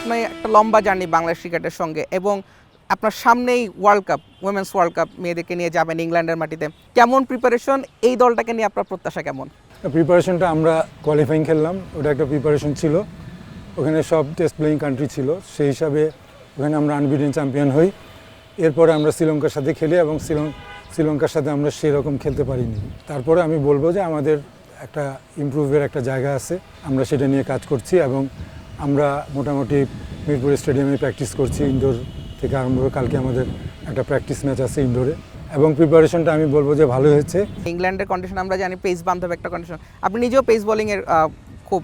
আপনি একটা লম্বা জার্নি বাংলাদেশ ক্রিকেটের সঙ্গে এবং আপনার সামনেই world cup, women's world cup মেয়েদেরকে নিয়ে যাবেন ইংল্যান্ডের মাটিতে। কেমন প্রিপারেশন, এই দলটাকে নিয়ে আপনার প্রত্যাশা কেমন? প্রিপারেশনটা আমরা কোয়ালিফাইং খেললাম, ওটা একটা প্রিপারেশন ছিল। ওখানে সব টেস্ট প্লেয়িং কান্ট্রি ছিল, সেই হিসাবে ওখানে আমরা আনবিটেন চ্যাম্পিয়ন হই। এরপরে আমরা শ্রীলঙ্কার সাথে খেলি এবং শ্রীলঙ্কার সাথে আমরা সেরকম খেলতে পারিনি। তারপরে আমি বলবো যে আমাদের একটা ইমপ্রুভের একটা জায়গা আছে, আমরা সেটা নিয়ে কাজ করছি এবং আমরা মোটামুটি মিরপুর স্টেডিয়ামে প্র্যাকটিস করছি। ইনডোর থেকে আরম্ভ করে কালকে আমাদের একটা প্র্যাকটিস ম্যাচ আছে ইনডোরে, এবং প্রিপারেশনটা আমি বলবো যে ভালো হয়েছে। ইংল্যান্ডের কন্ডিশন আমরা জানি, পেস বান্ধব একটা কন্ডিশন। আপনি নিজেও পেস বোলিংয়ের খুব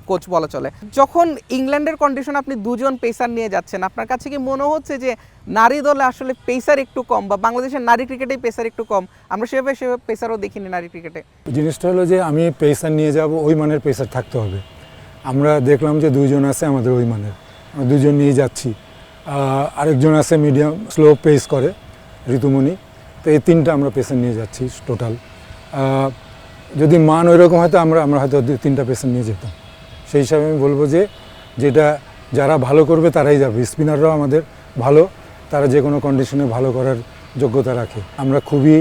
কোচ বলা চলে। যখন ইংল্যান্ডের কন্ডিশন আপনি দুজন পেসার নিয়ে যাচ্ছেন, আপনার কাছে কি মনে হচ্ছে যে নারী দলে আসলে পেসার একটু কম, বা বাংলাদেশের নারী ক্রিকেটেই পেসার একটু কম? আমরা সেভাবে পেসারও দেখিনি নারী ক্রিকেটে। জিনিসটা হলো যে আমি পেসার নিয়ে যাব, ওই মানের পেসার থাকতে হবে। আমরা দেখলাম যে দুইজন আছে আমাদের ওই মানের, আমরা দুজন নিয়ে যাচ্ছি। আরেকজন আছে মিডিয়াম স্লো পেস করে, ঋতুমণি। তো এই তিনটা আমরা পেসার নিয়ে যাচ্ছি টোটাল। যদি মান ওই রকম হয়তো আমরা হয়তো তিনটা পেসার নিয়ে যেতাম। সেই হিসাবে আমি বলবো যে যেটা যারা ভালো করবে তারাই যাবে। স্পিনাররাও আমাদের ভালো, তারা যে কোনো কন্ডিশনে ভালো করার যোগ্যতা রাখে। আমরা খুবই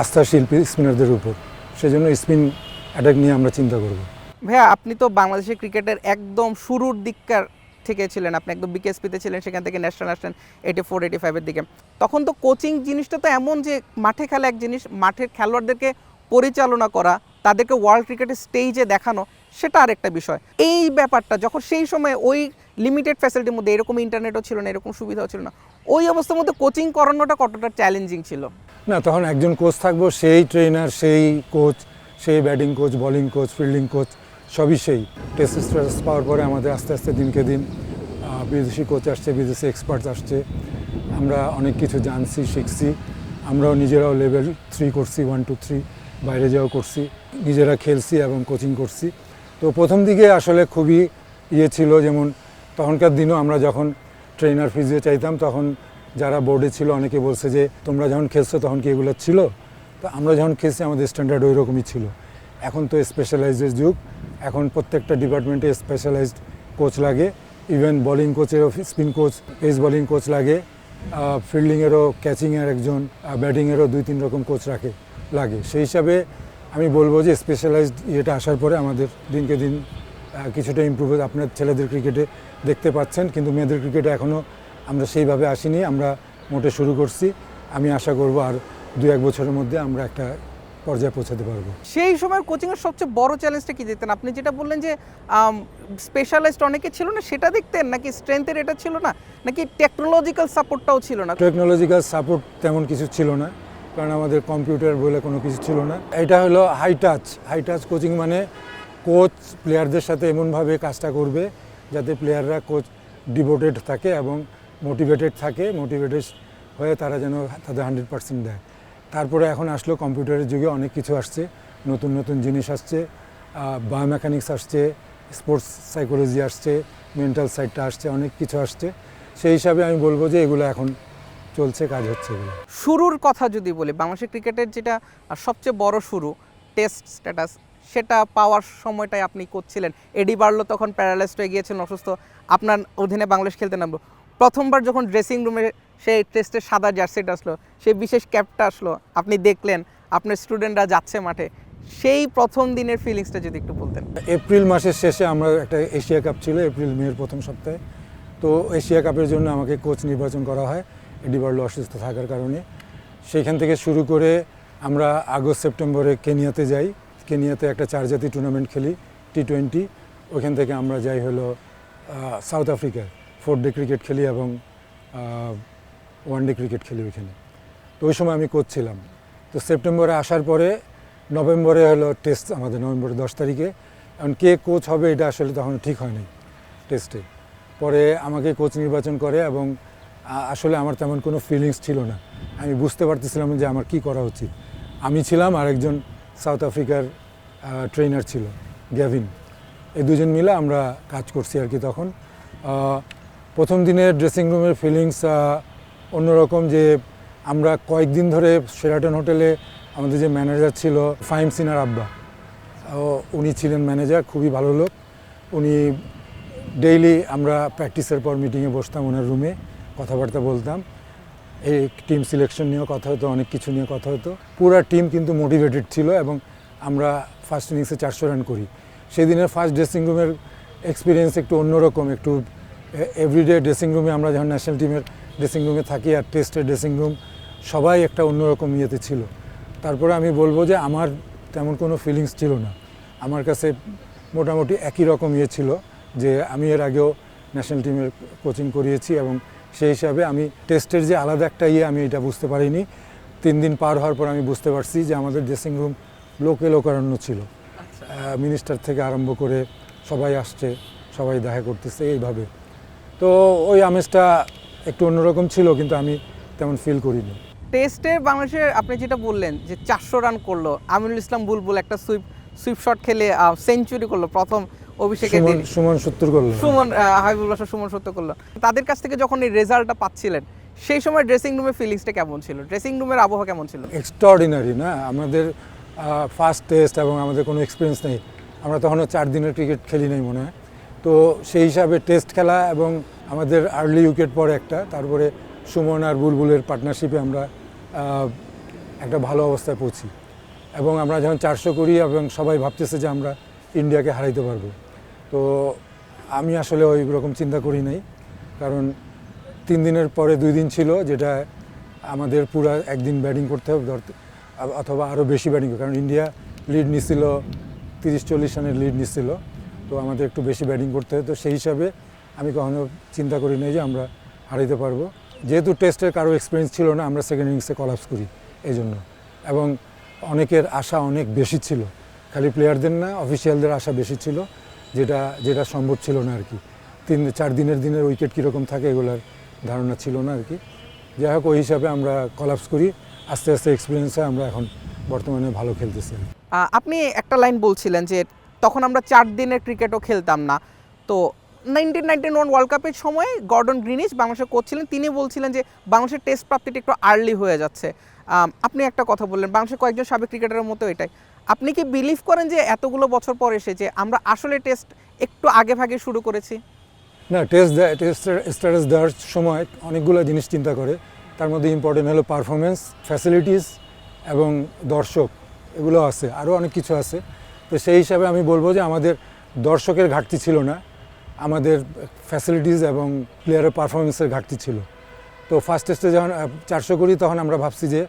আস্থাশীল স্পিনারদের উপর, সেজন্য স্পিন অ্যাটাক নিয়ে আমরা চিন্তা করব। ভাইয়া, আপনি তো বাংলাদেশের ক্রিকেটের একদম শুরুর দিককার থেকে ছিলেন, আপনি একদম বিকেএসপিতে ছিলেন, সেখান থেকে ন্যাশনাল 84-85-এর দিকে। তখন তো কোচিং জিনিসটা তো এমন যে মাঠে খেলা এক জিনিস, মাঠের খেলোয়াড়দেরকে পরিচালনা করা, তাদেরকে ওয়ার্ল্ড ক্রিকেটের স্টেজে দেখানো, সেটা আরেকটা বিষয়। এই ব্যাপারটা যখন সেই সময় ওই লিমিটেড ফ্যাসিলিটির মধ্যে, এরকম ইন্টারনেটও ছিল না, এরকম সুবিধাও ছিল না, ওই অবস্থার মধ্যে কোচিং করানোটা কতটা চ্যালেঞ্জিং ছিল? না, তখন একজন কোচ থাকবো, সেই ট্রেনার, সেই কোচ, সেই batting coach, bowling coach, fielding coach, সবই সেই। টেস্ট স্ট্যাটাস পাওয়ার পরে আমাদের আস্তে আস্তে দিনকে দিন বিদেশি কোচ আসছে, বিদেশি এক্সপার্টস আসছে, আমরা অনেক কিছু জানছি, শিখছি। আমরাও নিজেরাও লেভেল 3 করছি, 1 2 3 বাইরে যাওয়া করছি, নিজেরা খেলছি এবং কোচিং করছি। তো প্রথম দিকে আসলে খুবই ছিল, যেমন তখনকার দিনও আমরা যখন ট্রেনার ফিজিও চাইতাম, তখন যারা বোর্ডে ছিল অনেকে বলছে যে তোমরা যখন খেলছো তখন কি এগুলো ছিল? তো আমরা যখন খেলছি আমাদের স্ট্যান্ডার্ড ওই রকমই ছিল। এখন তো স্পেশালাইজড যুগ, এখন প্রত্যেকটা ডিপার্টমেন্টে স্পেশালাইজড কোচ লাগে। ইভেন বোলিং কোচেরও, spin coach, pace bowling coach লাগে, ফিল্ডিংয়েরও, ক্যাচিংয়ের একজন, ব্যাটিংয়েরও 2-3 রকম কোচ লাগে। সেই হিসাবে আমি বলবো যে স্পেশালাইজড ইয়েটা আসার পরে আমাদের দিনকে দিন কিছুটা ইমপ্রুভ আপনার ছেলেদের ক্রিকেটে দেখতে পাচ্ছেন, কিন্তু মেয়েদের ক্রিকেটে এখনও আমরা সেইভাবে আসিনি। আমরা মোটে শুরু করছি। আমি আশা করব আর 2-1 বছরের মধ্যে আমরা একটা পর্যায়ে পৌঁছাতে পারবো। সেই সময় কোচিংয়ের সবচেয়ে বড় চ্যালেঞ্জটা কি দেখতেন? আপনি যেটা বললেন যে স্পেশালাইজড অনেকে ছিল না, সেটা দেখতেন, নাকি স্ট্রেংথের এটা ছিল না, নাকি টেকনোলজিক্যাল সাপোর্টটাও ছিল না? টেকনোলজিক্যাল সাপোর্ট তেমন কিছু ছিল না, কারণ আমাদের কম্পিউটার বলে কোনো কিছু ছিল না। এটা হলো হাই টাচ কোচিং, মানে কোচ প্লেয়ারদের সাথে এমনভাবে কাজটা করবে যাতে প্লেয়াররা কোচ ডিভোটেড থাকে এবং মোটিভেটেড হয়ে তারা যেন তাদের 100% দেয়। তারপরে এখন আসলো কম্পিউটারের যুগে অনেক কিছু আসছে, নতুন নতুন জিনিস আসছে, বায়োমেকানিক্স আসছে, স্পোর্টস সাইকোলজি আসছে, মেন্টাল সাইডটা আসছে, অনেক কিছু আসছে। সেই হিসাবে আমি বলবো যে এগুলো এখন চলছে, কাজ হচ্ছে এগুলো। শুরুর কথা যদি বলি, বাংলাদেশের ক্রিকেটের যেটা সবচেয়ে বড় শুরু, টেস্ট স্ট্যাটাস, সেটা পাওয়ার সময়টাই আপনি করছিলেন। এডি বার্লো তখন প্যারালাইজড হয়ে গিয়েছিলেন, অসুস্থ। আপনার অধীনে বাংলাদেশ খেলতে নামলো। প্রথমবার যখন ড্রেসিং রুমে সেই টেস্টের সাদা জার্সিটা আসলো, সেই বিশেষ ক্যাপটা আসলো, আপনি দেখলেন আপনার স্টুডেন্টরা যাচ্ছে মাঠে, সেই প্রথম দিনের ফিলিংসটা যদি একটু বলতেন। এপ্রিল মাসের শেষে আমরা একটা এশিয়া কাপ ছিল, এপ্রিল-মের প্রথম সপ্তাহে। তো এশিয়া কাপের জন্য আমাকে কোচ নির্বাচন করা হয় এডি বার্লো অসুস্থ থাকার কারণে। সেইখান থেকে শুরু করে আমরা আগস্ট-সেপ্টেম্বরে কেনিয়াতে যাই। কেনিয়াতে একটা 4 জাতি টুর্নামেন্ট খেলি, T20। ওইখান থেকে আমরা যাই হলো সাউথ আফ্রিকায়, 4 ডে ক্রিকেট খেলি এবং 1 ডে ক্রিকেট খেলি ওইখানে। তো ওই সময় আমি কোচ ছিলাম। তো সেপ্টেম্বরে আসার পরে নভেম্বরে হলো টেস্ট, আমাদের নভেম্বরের 10 তারিখে। এখন কে কোচ হবে এটা আসলে তখন ঠিক হয়নি টেস্টে। পরে আমাকে কোচ নির্বাচন করে এবং আসলে আমার তেমন কোনো ফিলিংস ছিল না। আমি বুঝতে পারতেছিলাম যে আমার কি করা উচিত। আমি ছিলাম, আরেকজন সাউথ আফ্রিকার ট্রেনার ছিল, গ্যাভিন। এই দুজন মিলে আমরা কাজ করছি আর কি। তখন প্রথম দিনের ড্রেসিং রুমের ফিলিংস অন্যরকম, যে আমরা কয়েকদিন ধরে শেরাটন হোটেলে আমাদের যে ম্যানেজার ছিল ফাহিম সিনার আব্বা, উনি ছিলেন ম্যানেজার, খুবই ভালো লোক। উনি ডেইলি আমরা প্র্যাকটিসের পর মিটিংয়ে বসতাম ওনার রুমে, কথাবার্তা বলতাম, এই টিম সিলেকশন নিয়েও কথা হতো, অনেক কিছু নিয়ে কথা হতো। পুরা টিম কিন্তু মোটিভেটেড ছিল এবং আমরা ফার্স্ট ইনিংসে 400 রান করি। সেদিনের ফার্স্ট ড্রেসিং রুমের এক্সপিরিয়েন্স একটু অন্যরকম, একটু এভরিডে ড্রেসিং রুমে আমরা যখন ন্যাশনাল টিমের ড্রেসিং রুমে থাকি আর টেস্টের ড্রেসিং রুম সবাই একটা অন্যরকম ইয়েতে ছিল। তারপরে আমি বলবো যে আমার তেমন কোনো ফিলিংস ছিল না, আমার কাছে মোটামুটি একই রকম ইয়ে ছিল যে আমি এর আগেও ন্যাশনাল টিমের কোচিং করিয়েছি এবং সেই হিসাবে আমি টেস্টের যে আলাদা একটা ইয়ে আমি এটা বুঝতে পারিনি। 3 দিন পার হওয়ার পর আমি বুঝতে পারছি যে আমাদের ড্রেসিং রুম লোকে লোকারণ্য ছিল। মিনিস্টার থেকে আরম্ভ করে সবাই আসছে, সবাই দেখা করতেছে এইভাবে। তো ওই আমেজটা একটু অন্যরকম ছিল, কিন্তু আমি তেমন ফিল করিনি। টেস্টে বাংলাদেশের আপনি যেটা বললেন যে 400 রান করলো, আমিনুল ইসলাম বুলবুল একটা সুইপ শট খেলে সেঞ্চুরি করলো প্রথম অভিষেকের দিন, সুমন 70 করলো, হাবিবুল বাশার সুমন 70 করলো। তাদের কাছ থেকে যখন এই রেজাল্টটা পাচ্ছিলেন সেই সময় ড্রেসিং রুমের ফিলিংসটা কেমন ছিল, ড্রেসিং রুমের আবহাওয়া কেমন ছিল? এক্সট্রাঅর্ডিনারি না, আমাদের ফার্স্ট টেস্ট এবং আমাদের কোনো এক্সপিরিয়েন্স নেই, আমরা তখনও 4 দিনের ক্রিকেট খেলি নাই মনে হয়। তো সেই হিসাবে টেস্ট খেলা এবং আমাদের আর্লি উইকেট পরে একটা, তারপরে সুমন আর বুলবুলের পার্টনারশিপে আমরা একটা ভালো অবস্থায় পৌঁছি এবং আমরা যখন 400 করি এবং সবাই ভাবতেছে যে আমরা ইন্ডিয়াকে হারাইতে পারবো। তো আমি আসলে ওই রকম চিন্তা করি নাই, কারণ 3 দিনের পরে 2 দিন ছিল যেটা আমাদের পুরা একদিন ব্যাটিং করতে হবে অথবা আরও বেশি ব্যাটিং, কারণ ইন্ডিয়া লিড নিচ্ছিল 30-40 রানের লিড নিচ্ছিল, তো আমাদের একটু বেশি ব্যাটিং করতে হবে। তো সেই হিসাবে আমি কখনো চিন্তা করি নাই যে আমরা হারাইতে পারবো। যেহেতু টেস্টের কারো এক্সপিরিয়েন্স ছিল না, আমরা সেকেন্ড ইনিংসে কলাপস করি এই জন্য, এবং অনেকের আশা অনেক বেশি ছিল, খালি প্লেয়ারদের না অফিসিয়ালদের আশা বেশি ছিল, যেটা সম্ভব ছিল না আর কি। 3-4 দিনের উইকেট কীরকম থাকে এগুলার ধারণা ছিল না আর কি। যাই হোক, ওই হিসাবে আমরা কলাপস করি, আস্তে আস্তে এক্সপিরিয়েন্স হয়, আমরা এখন বর্তমানে ভালো খেলতেছি। আপনি একটা লাইন বলছিলেন যে তখন আমরা 4 দিনের ক্রিকেটও খেলতাম না। তো 1991 ওয়ার্ল্ড কাপের সময় গর্ডন গ্রিনিচ বাংলাদেশের কোচ ছিলেন, তিনি বলছিলেন যে বাংলাদেশের টেস্ট প্রাপ্তিটা একটু আর্লি হয়ে যাচ্ছে। আপনি একটা কথা বললেন, বাংলাদেশের কয়েকজন সাবেক ক্রিকেটারের মতো এটাই। আপনি কি বিলিভ করেন যে এতগুলো বছর পর এসে যে আমরা আসলে টেস্ট একটু আগে ভাগে শুরু করেছি? না, টেস্টের স্ট্যাটাস দেওয়ার সময় অনেকগুলো জিনিস চিন্তা করে, তার মধ্যে ইম্পর্টেন্ট হলো পারফরমেন্স, ফ্যাসিলিটিস এবং দর্শক, এগুলো আছে, আরও অনেক কিছু আছে। তো সেই হিসাবে আমি বলবো যে আমাদের দর্শকের ঘাটতি ছিল না, আমাদের ফ্যাসিলিটিস এবং প্লেয়ারের পারফরমেন্সের ঘাটতি ছিল। তো ফার্স্ট টেস্টে যখন 400 করি তখন আমরা ভাবছি যে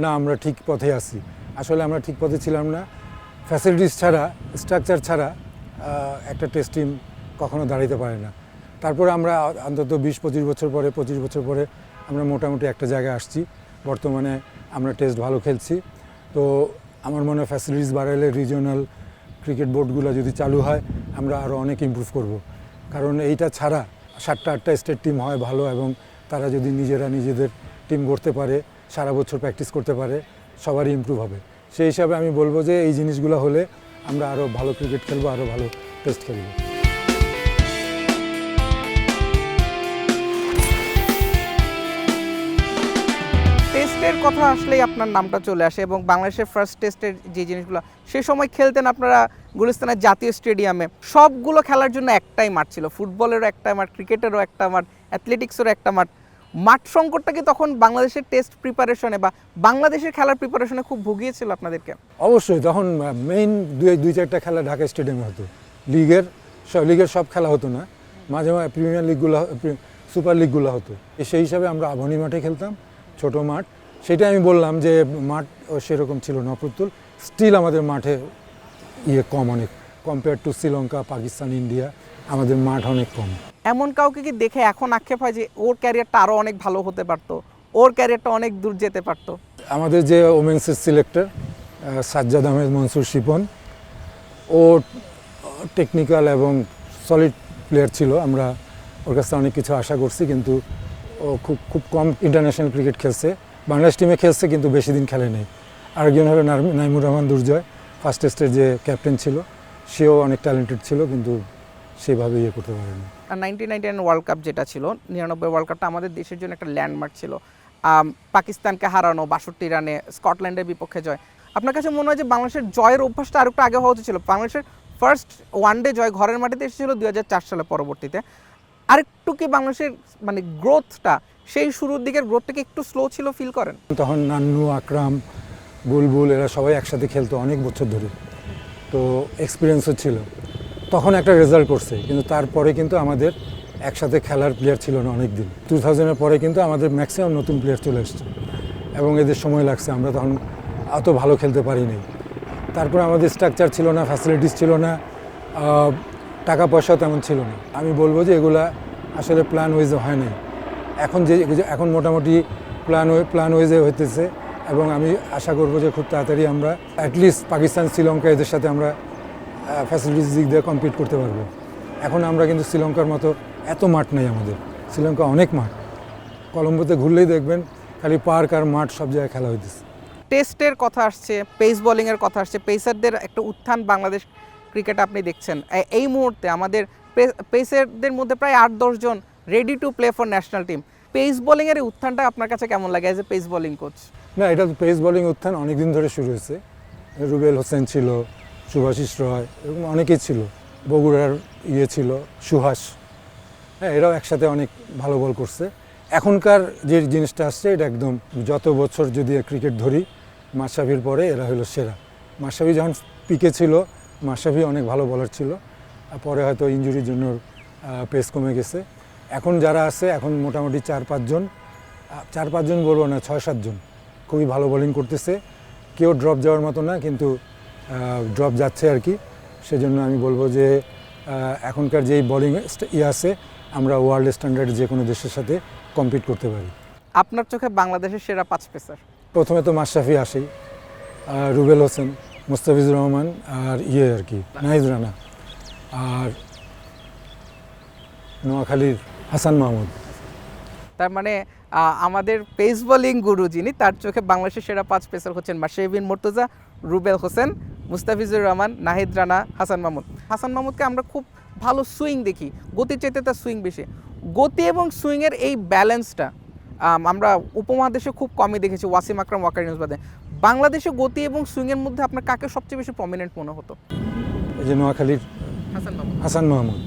না, আমরা ঠিক পথে আছি। আসলে আমরা ঠিক পথে ছিলাম না। ফ্যাসিলিটিস ছাড়া, স্ট্রাকচার ছাড়া একটা টেস্ট টিম কখনো দাঁড়াইতে পারে না। তারপরে আমরা অন্তত 20-25 বছর পরে আমরা মোটামুটি একটা জায়গায় আসছি। বর্তমানে আমরা টেস্ট ভালো খেলছি। তো আমার মনে হয় ফ্যাসিলিটিস বাড়াইলে রিজিওনাল ক্রিকেট বোর্ডগুলো যদি চালু হয় আমরা আরও অনেক ইমপ্রুভ করব। কারণ এইটা ছাড়া 7টা-8টা স্টেট টিম হয় ভালো, এবং তারা যদি নিজেদের টিম গড়তে পারে, সারা বছর প্র্যাকটিস করতে পারে, সবারই ইমপ্রুভ হবে। সেই হিসাবে আমি বলবো যে এই জিনিসগুলো হলে আমরা আরও ভালো ক্রিকেট খেলবো, আরও ভালো টেস্ট খেলবো। টেস্টের কথা আসলেই আপনার নামটা চলে আসে, এবং বাংলাদেশের ফার্স্ট টেস্টের যে জিনিসগুলো সেই সময় খেলতেন আপনারা গুলিস্তানের জাতীয় স্টেডিয়ামে। সবগুলো খেলার জন্য একটাই মাঠ ছিল, ফুটবলেরও একটা মাঠ, ক্রিকেটেরও একটা মাঠ, অ্যাথলেটিক্সেরও একটা মাঠ। মাঠ সংকটটা কি তখন বাংলাদেশের টেস্ট প্রিপারেশনে বা বাংলাদেশের খেলার প্রিপারেশনে খুব ভুগিয়েছিল আপনাদেরকে? অবশ্যই, তখন মেইন 2-4টা খেলা ঢাকা স্টেডিয়ামে হতো। লিগের সব খেলা হতো না, মাঝে মাঝে প্রিমিয়ার লিগগুলো, সুপার লিগগুলো হতো। সেই হিসাবে আমরা আবাহনী মাঠে খেলতাম, ছোট মাঠ। সেটা আমি বললাম যে মাঠ সেরকম ছিল না প্রতুল, স্টিল আমাদের মাঠে কম, অনেক compare to Sri Lanka, Pakistan, India, আমাদের মাঠ অনেক কম। এমন কাউকে কি দেখে এখন আক্ষেপ হয় যে ওর ক্যারিয়ারটা আরও অনেক ভালো হতে পারতো, ওর ক্যারিয়ারটা অনেক দূর যেতে পারতো? আমাদের যে ওমেন্সের সিলেক্টর সাজ্জাদ আহমেদ মনসুর শিপন, ও টেকনিক্যাল এবং সলিড প্লেয়ার ছিল। আমরা ওর কাছ থেকে অনেক কিছু আশা করছি, কিন্তু ও খুব কম ইন্টারন্যাশনাল ক্রিকেট খেলছে, বাংলাদেশ টিমে খেলছে কিন্তু বেশি দিন খেলে নেই। আরেকজন হলো নাইমুর রহমান দুর্জয়, ফার্স্ট টেস্টের যে ক্যাপ্টেন ছিল, সেও অনেক ট্যালেন্টেড ছিল, কিন্তু সেভাবে করতে পারেনি। 1999 ওয়ার্ল্ড কাপ যেটা ছিল, 99 ওয়ার্ল্ড কাপটা আমাদের দেশের জন্য একটা ল্যান্ডমার্ক ছিল। পাকিস্তানকে হারানো 62 রানে, স্কটল্যান্ডের বিপক্ষে জয়। আপনার কাছে মনে হয় যে বাংলাদেশের জয়ের অভ্যাসটা আরেকটু আগে হওয়া উচিত ছিল? বাংলাদেশের ফার্স্ট ওয়ানডে জয় ঘরের মাটিতে এসেছিল 2004 সালে। পরবর্তীতে আরেকটু কি বাংলাদেশের মানে গ্রোথটা, সেই শুরুর দিকের গ্রোথটা কি একটু স্লো ছিল ফিল করেন? তখন নান্নু, আকরাম, বুলবুল এরা সবাই একসাথে খেলতো অনেক বছর ধরে, তো এক্সপিরিয়েন্সও ছিল। তখন একটা রেজাল্ট করছে, কিন্তু তারপরে কিন্তু আমাদের একসাথে খেলার প্লেয়ার ছিল না অনেক দিন। 2000-এর পরে কিন্তু আমাদের ম্যাক্সিমাম নতুন প্লেয়ার চলে এসছে এবং এদের সময় লাগছে, আমরা তখন অত ভালো খেলতে পারিনি। তারপরে আমাদের স্ট্রাকচার ছিল না, ফ্যাসিলিটিস ছিল না, টাকা পয়সাও তেমন ছিল না। আমি বলবো যে এগুলা আসলে প্ল্যান ওয়াইজে হয় নাই। এখন মোটামুটি প্ল্যান ওয়াইজে হইতেছে এবং আমি আশা করবো যে খুব তাড়াতাড়ি আমরা অ্যাটলিস্ট পাকিস্তান, শ্রীলঙ্কা এদের সাথে আমরা ফ্যাসিলিটিস দিক দিয়ে কম্পিট করতে পারবো। এখন আমরা কিন্তু শ্রীলঙ্কার মতো এত মাঠ নেই আমাদের, শ্রীলঙ্কা অনেক মাঠ। কলম্বোতে ঘুরলেই দেখবেন খালি পার্ক আর মাঠ, সব জায়গায় খেলা হইতেছে। টেস্টের কথা আসছে, পেস বোলিংয়ের কথা আসছে, পেসারদের একটা উত্থান বাংলাদেশ ক্রিকেট আপনি দেখছেন। এই মুহূর্তে আমাদের পেসারদের মধ্যে প্রায় 8-10 জন ready to play for national team. Pace বোলিংয়ের উত্থানটা আপনার কাছে কেমন লাগে as a pace bowling coach? না, এটা তো পেস বোলিং উত্থান অনেকদিন ধরে শুরু হয়েছে। রুবেল হোসেন ছিল, শুভাশিস রয়, এরকম অনেকেই ছিল, বগুড়ার ছিল সুহাস, হ্যাঁ, এরাও একসাথে অনেক ভালো বল করছে। এখনকার যে জিনিসটা আসছে এটা একদম, যত বছর যদি ক্রিকেট ধরি, মাশরাফির পরে এরা হলো সেরা। মাশরাফি যখন পিকে ছিল, মাশরাফি অনেক ভালো বলার ছিল, আর পরে হয়তো ইনজুরির জন্য পেস কমে গেছে। এখন যারা আছে, এখন মোটামুটি 4-5 জন বলবো না, 6-7 জন খুবই ভালো বোলিং করতেছে। কেউ ড্রপ যাওয়ার মতো না, কিন্তু ড্রপ যাচ্ছে আর কি। সেজন্য আমি বলবো যে এখনকার যেই বোলিং আছে, আমরা ওয়ার্ল্ড স্ট্যান্ডার্ড যে কোনো দেশের সাথে কম্পিট করতে পারি। আপনার চোখে বাংলাদেশের সেরা 5 পেসার? প্রথমে তো মাশরাফি আসেই, রুবেল হোসেন, মুস্তাফিজুর রহমান, আর আর কি নাহিদ রানা, আর নোয়াখালীর হাসান মাহমুদ। তার মানে আমাদের পেস বোলিং গুরু যিনি, তার চোখে বাংলাদেশের সেরা 5 পেসার হচ্ছেন মাশরাফি বিন মুর্তজা, রুবেল হোসেন, মুস্তাফিজুর রহমান, নাহিদ রানা, হাসান মাহমুদ। হাসান মাহমুদকে আমরা খুব ভালো সুইং দেখি, গতির চাইতে তার সুইং বেশি। গতি এবং সুইংয়ের এই ব্যালেন্সটা আমরা উপমহাদেশে খুব কমই দেখেছি, ওয়াসিম আকরাম, ওয়াকার ইউনুস বাদে। বাংলাদেশে গতি এবং সুইংয়ের মধ্যে আপনার কাকে সবচেয়ে বেশি প্রমিনেন্ট মনে হতো? এই যে নোয়াখালীর হাসান মাহমুদ,